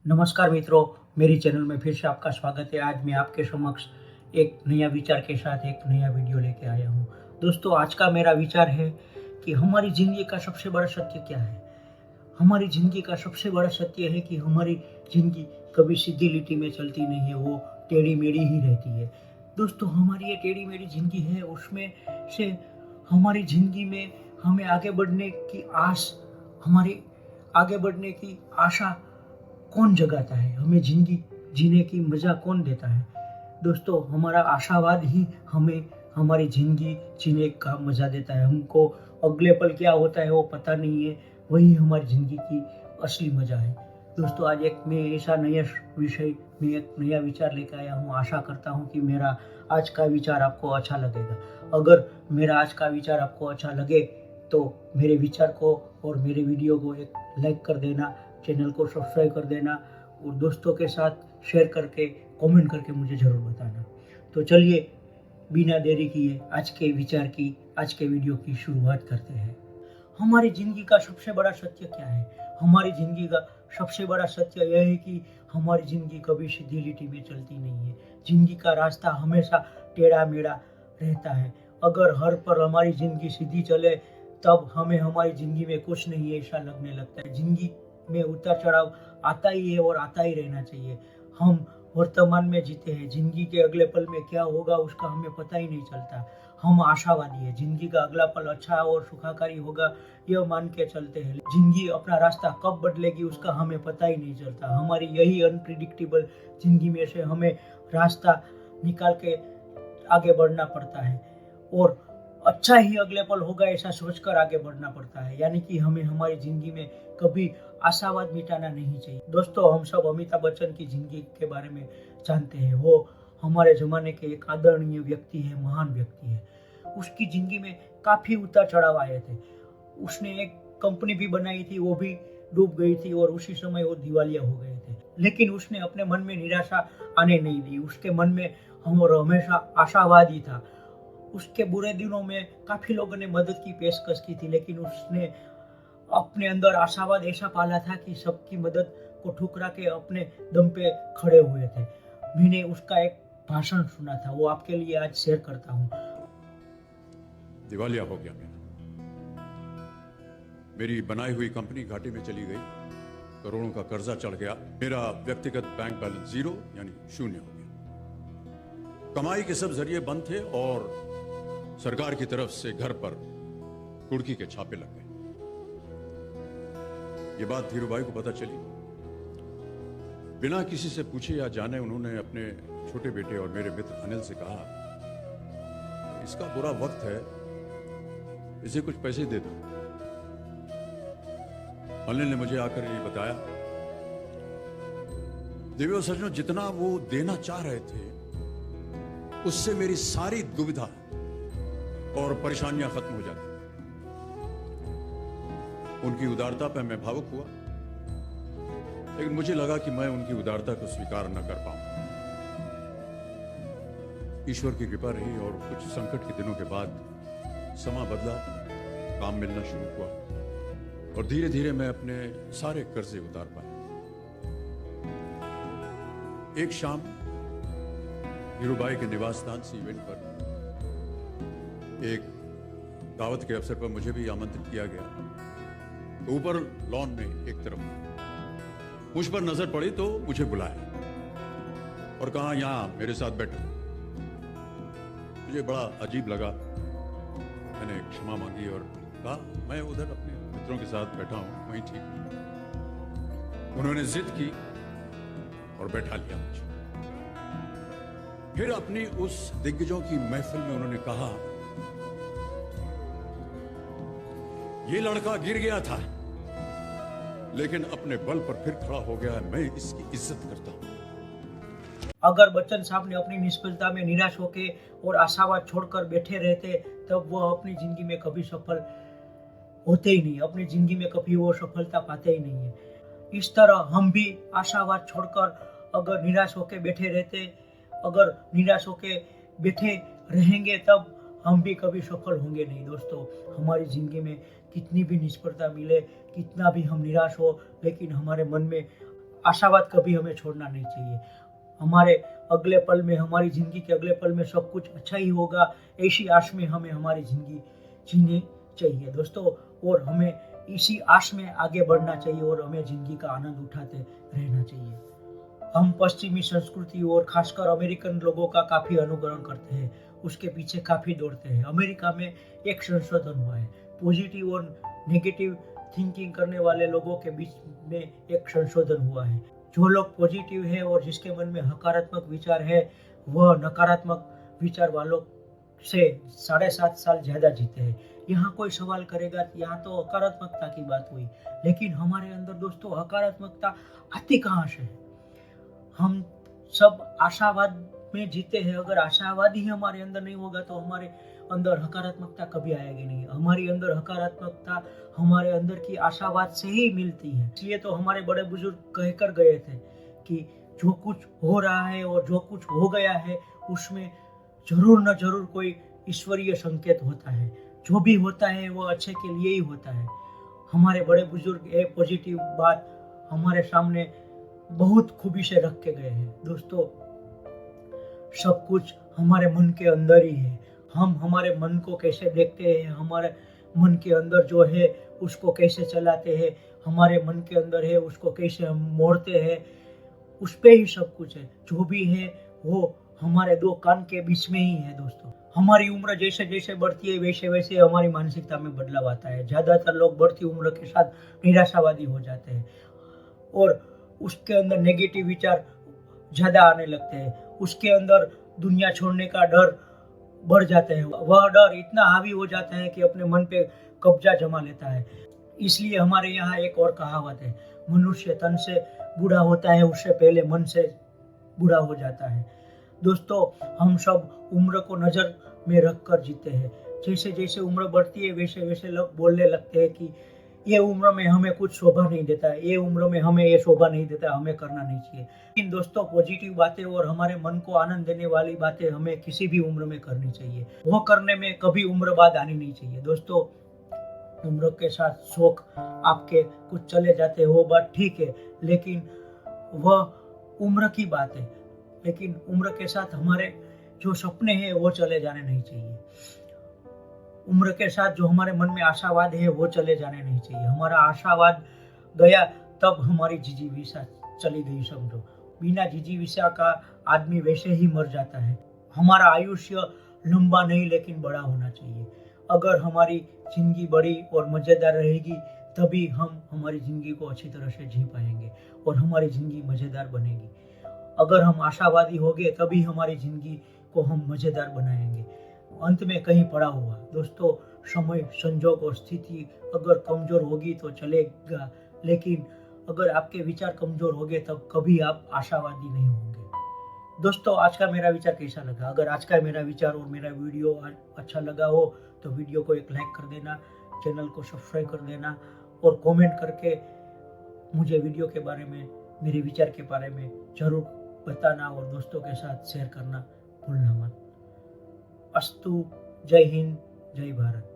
नमस्कार मित्रों, मेरी चैनल में फिर से आपका स्वागत है। आज मैं आपके समक्ष एक नया विचार के साथ एक नया वीडियो लेके आया हूँ। दोस्तों, आज का मेरा विचार है कि हमारी ज़िंदगी का सबसे बड़ा सत्य क्या है। हमारी ज़िंदगी का सबसे बड़ा सत्य है कि हमारी ज़िंदगी कभी सीधी लिटी में चलती नहीं है, वो टेढ़ी-मेढ़ी ही रहती है। दोस्तों, हमारी ये टेढ़ी-मेढ़ी ज़िंदगी है, उसमें से हमारी ज़िंदगी में हमें आगे बढ़ने की हमारी आगे बढ़ने की आशा कौन जगाता है, हमें ज़िंदगी जीने की मज़ा कौन देता है। दोस्तों, हमारा आशावाद ही हमें हमारी ज़िंदगी जीने का मज़ा देता है। हमको अगले पल क्या होता है वो पता नहीं है, वही हमारी ज़िंदगी की असली मज़ा है। दोस्तों, आज मैं ऐसा नया विषय में एक नया विचार लेकर आया हूँ। आशा करता हूँ कि मेरा आज का विचार आपको अच्छा लगेगा। अगर मेरा आज का विचार आपको अच्छा लगे तो मेरे विचार को और मेरे वीडियो को एक लाइक कर देना, चैनल को सब्सक्राइब कर देना और दोस्तों के साथ शेयर करके कमेंट करके मुझे ज़रूर बताना। तो चलिए, बिना देरी किए आज के वीडियो की शुरुआत करते हैं। हमारी ज़िंदगी का सबसे बड़ा सत्य क्या है? हमारी ज़िंदगी का सबसे बड़ा सत्य यह है कि हमारी ज़िंदगी कभी सीधी लिटी में चलती नहीं है। ज़िंदगी का रास्ता हमेशा टेढ़ा-मेढ़ा रहता है। अगर हर पल हमारी ज़िंदगी सीधी चले तब हमें हमारी ज़िंदगी में कुछ नहीं है ऐसा लगने लगता है। ज़िंदगी में उतार-चढ़ाव आता ही है और आता ही रहना चाहिए। हम वर्तमान में जीते हैं, ज़िंदगी के अगले पल में क्या होगा उसका हमें पता ही नहीं चलता। हम आशावादी हैं, ज़िंदगी का अगला पल अच्छा और सुखाकारी होगा यह मान के चलते हैं। ज़िंदगी अपना रास्ता कब बदलेगी उसका हमें पता ही नहीं चलता। हमारी यही अनप्रिडिक्टेबल ज़िंदगी में से हमें रास्ता निकाल के आगे बढ़ना पड़ता है और अच्छा ही अगले पल होगा ऐसा सोचकर आगे बढ़ना पड़ता है। यानी कि हमें हमारी ज़िंदगी में कभी आशावाद मिटाना नहीं चाहिए। दोस्तों, हम सब अमिताभ बच्चन की ज़िंदगी के बारे में जानते हैं। वो हमारे ज़माने के एक आदरणीय व्यक्ति है, महान व्यक्ति है। उसकी ज़िंदगी में काफ़ी उतार-चढ़ाव आए थे। उसने एक कंपनी भी बनाई थी, वो भी डूब गई थी और उसी समय वो दिवालिया हो गए थे। लेकिन उसने अपने मन में निराशा आने नहीं दी। उसके मन में हमेशा आशावाद ही था। उसके बुरे दिनों में काफ़ी लोगों ने मदद की पेशकश की थी, लेकिन उसने अपने अंदर आशावाद ऐसा पाला था कि सबकी मदद को ठुकरा के अपने दम पे खड़े हुए थे। मैंने उसका एक भाषण सुना था, वो आपके लिए आज शेयर करता हूँ। दिवालिया हो गया मेरी बनाई हुई कंपनी घाटे में चली गई, करोड़ों का कर्जा चढ़ गया, मेरा व्यक्तिगत बैंक बैलेंस 0 यानी शून्य हो गया। कमाई के सब जरिए बंद थे और सरकार की तरफ से घर पर कुर्की के छापे लग गए। ये बात धीरूभाई को पता चली। बिना किसी से पूछे या जाने उन्होंने अपने छोटे बेटे और मेरे मित्र अनिल से कहा, इसका बुरा वक्त है, इसे कुछ पैसे दे दो। अनिल ने मुझे आकर ये बताया, देवियों सज्जनों, जितना वो देना चाह रहे थे उससे मेरी सारी दुविधा और परेशानियां खत्म हो जाती। उनकी उदारता पर मैं भावुक हुआ, लेकिन मुझे लगा कि मैं उनकी उदारता को स्वीकार न कर पाऊं। ईश्वर की कृपा रही और कुछ संकट के दिनों के बाद समा बदला, काम मिलना शुरू हुआ और धीरे धीरे मैं अपने सारे कर्जे उतार पाया। एक शाम धीरूभाई के निवास स्थान से इवेंट पर एक दावत के अवसर पर मुझे भी आमंत्रित किया गया। तो ऊपर लॉन में एक तरफ मुझ पर नजर पड़ी तो मुझे बुलाया और कहा, यहां मेरे साथ बैठो। मुझे बड़ा अजीब लगा। मैंने क्षमा मांगी और कहा, मैं उधर अपने मित्रों के साथ बैठा हूं, वहीं ठीक हूं। उन्होंने जिद की और बैठा लिया मुझे। फिर अपनी उस दिग्गजों की महफिल में उन्होंने कहा, ये लड़का गिर गया था लेकिन अपने बल पर फिर खड़ा हो गया है, मैं इसकी इज्जत करता हूं। अगर बच्चन साहब ने अपनी निष्फलता में निराश होकर और आशावाद छोड़कर बैठे रहते तब वह अपनी जिंदगी में कभी सफल होते ही नहीं, अपनी जिंदगी में कभी वो सफलता पाते ही नहीं है। इस तरह हम भी आशावाद छोड़कर अगर निराश होकर बैठे रहेंगे तब हम भी कभी सफल होंगे नहीं। दोस्तों, हमारी जिंदगी में कितनी भी निष्फलता मिले, कितना भी हम निराश हो, लेकिन हमारे मन में आशावाद कभी हमें छोड़ना नहीं चाहिए। हमारे अगले पल में, हमारी ज़िंदगी के अगले पल में सब कुछ अच्छा ही होगा, ऐसी आश में हमें हमारी ज़िंदगी जीनी चाहिए दोस्तों। और हमें इसी आश में आगे बढ़ना चाहिए और हमें ज़िंदगी का आनंद उठाते रहना चाहिए। हम पश्चिमी संस्कृति और खासकर अमेरिकन लोगों का काफ़ी अनुकरण करते हैं, उसके पीछे काफ़ी दौड़ते हैं। अमेरिका में एक संशोधन हुआ है, पॉजिटिव और नेगेटिव थिंकिंग करने वाले लोगों के बीच में एक संशोधन हुआ है। जो लोग पॉजिटिव है और जिसके मन में सकारात्मक विचार है, वह नकारात्मक विचार वालों से 7.5 साल ज़्यादा जीते हैं। यहाँ कोई सवाल करेगा, यहाँ तो सकारात्मकता की बात हुई, लेकिन हमारे अंदर दोस्तों सकारात्मकता आती कहाँ से? हम सब आशावाद में जीते हैं। अगर आशावाद ही हमारे अंदर नहीं होगा तो हमारे अंदर सकारात्मकता कभी आएगी नहीं। हमारी अंदर सकारात्मकता हमारे अंदर की आशावाद से ही मिलती है। इसलिए तो हमारे बड़े बुजुर्ग कहकर गए थे कि जो कुछ हो रहा है और जो कुछ हो गया है उसमें जरूर न जरूर कोई ईश्वरीय संकेत होता है। जो भी होता है वो अच्छे के लिए ही होता है। हमारे बड़े बुजुर्ग ये पॉजिटिव बात हमारे सामने बहुत खूबी से रख के गए हैं। दोस्तों, सब कुछ हमारे मन के अंदर ही है। हम हमारे मन को कैसे देखते हैं, हमारे मन के अंदर जो है उसको कैसे चलाते हैं, हमारे मन के अंदर है उसको कैसे हम मोड़ते हैं, उस पे ही सब कुछ है। जो भी है वो हमारे दो कान के बीच में ही है दोस्तों। हमारी उम्र जैसे जैसे बढ़ती है वैसे वैसे हमारी मानसिकता में बदलाव आता है। ज़्यादातर लोग बढ़ती उम्र के साथ निराशावादी हो जाते हैं और उसके अंदर नेगेटिव विचार ज़्यादा आने लगते हैं। उसके अंदर दुनिया छोड़ने का डर बढ़ जाते हैं। वह डर इतना हावी हो जाता है कि अपने मन पे कब्जा जमा लेता है। इसलिए हमारे यहाँ एक और कहावत है, मनुष्य तन से बूढ़ा होता है उससे पहले मन से बूढ़ा हो जाता है। दोस्तों, हम सब उम्र को नज़र में रख कर जीते हैं। जैसे जैसे उम्र बढ़ती है वैसे वैसे लोग बोलने लगते हैं कि ये उम्र में हमें कुछ शोभा नहीं देता है, ये उम्र में हमें ये शोभा नहीं देता, हमें करना नहीं चाहिए। लेकिन दोस्तों, पॉजिटिव बातें और हमारे मन को आनंद देने वाली बातें हमें किसी भी उम्र में करनी चाहिए। वो करने में कभी उम्र बाद आनी नहीं चाहिए। दोस्तों, उम्र के साथ शौक आपके कुछ चले जाते हो बात ठीक है, लेकिन वह उम्र की बात है। लेकिन उम्र के साथ हमारे जो सपने हैं वो चले जाने नहीं चाहिए। उम्र के साथ जो हमारे मन में आशावाद है वो चले जाने नहीं चाहिए। हमारा आशावाद गया तब हमारी जिजीविषा चली गई समझो। बिना जिजीविषा का आदमी वैसे ही मर जाता है। हमारा आयुष्य लंबा नहीं लेकिन बड़ा होना चाहिए। अगर हमारी जिंदगी बड़ी और मज़ेदार रहेगी तभी हम हमारी ज़िंदगी को अच्छी तरह से जी पाएंगे और हमारी ज़िंदगी मज़ेदार बनेगी। अगर हम आशावादी होंगे तभी हमारी ज़िंदगी को हम मज़ेदार बनाएंगे। अंत में कहीं पड़ा हुआ दोस्तों, समय, संजोग और स्थिति अगर कमज़ोर होगी तो चलेगा, लेकिन अगर आपके विचार कमज़ोर होंगे तब कभी आप आशावादी नहीं होंगे। दोस्तों, आज का मेरा विचार कैसा लगा? अगर आज का मेरा विचार और मेरा वीडियो अच्छा लगा हो तो वीडियो को एक लाइक कर देना, चैनल को सब्सक्राइब कर देना और कमेंट करके मुझे वीडियो के बारे में, मेरे विचार के बारे में ज़रूर बताना और दोस्तों के साथ शेयर करना भूलना मत। अस्तु। जय हिंद, जय भारत।